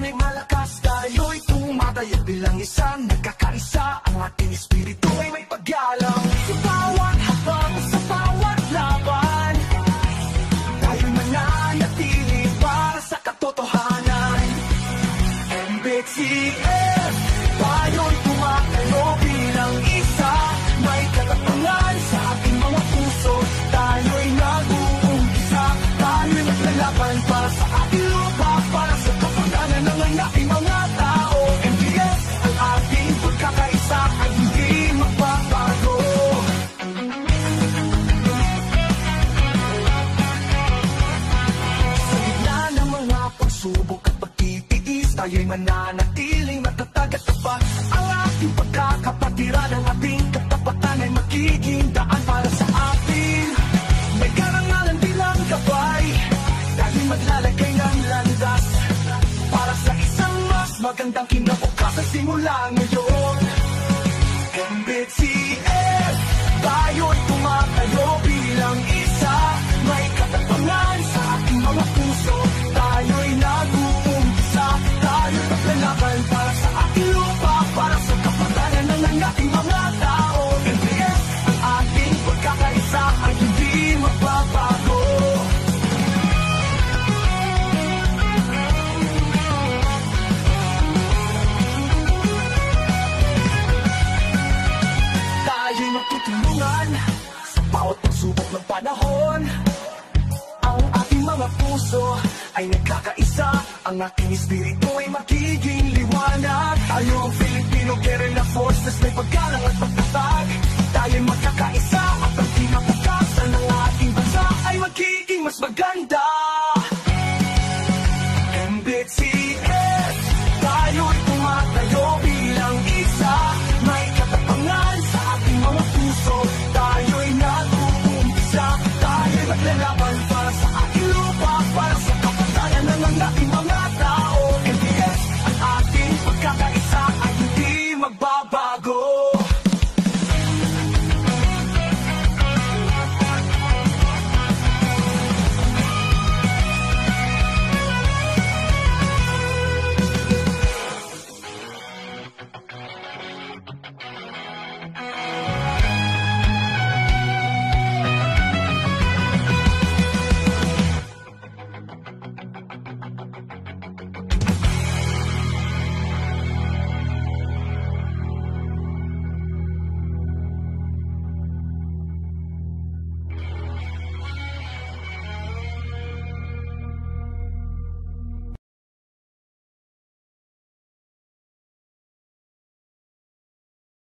ay malakas, tayo'y tumatay at bilang isang nagkakaisa. Ang ating espiritu ay may paggalang sa bawat habang, sa bawat laban. Tayo'y mananatili para sa katotohanan. MBTF, tayo'y tumatayo bilang isa. May katapangan sa ating mga puso. Tayo'y nag-uumpisa. Tayo'y naglalaban para sa ating lupa, para sa kapakanan ng ating mga tao. MBTF, ang ating pagkakaisa ay hindi magbabago. Sa gitna ng mga pagsubok at pagtitiis, tayo'y mananatiling matatag at tapat. Ang ating pagkakapatiran, ang ating katapatan ay magiging daan para sa atin. May karangalan bilang gabay, tayo'y maglalagay ng landas para sa isang mas magandang kinabukasan simula ngayon. MBTF, tayo'y tumatayo bilang isa. May katapangan sa ating mga puso. Tayo'y nag-uumpisa. Tayo'y naglalaban para sa ating lupa, para sa kapakanan ng ating mga tao. MBTF, ang ating pagkakaisa ay hindi magbabago. Tayo'y magtutulungan sa bawat pagsubok ng panahon. Ang ating mga puso ay nagkakaisa. Ang ating espiritu ay magiging liwanag. Tayo ang Filipino Guerrilla Forces, may paggalang at pagtatag. Tayo'y magkakaisa at ang kinabukasan ng ating bansa ay magiging mas maganda.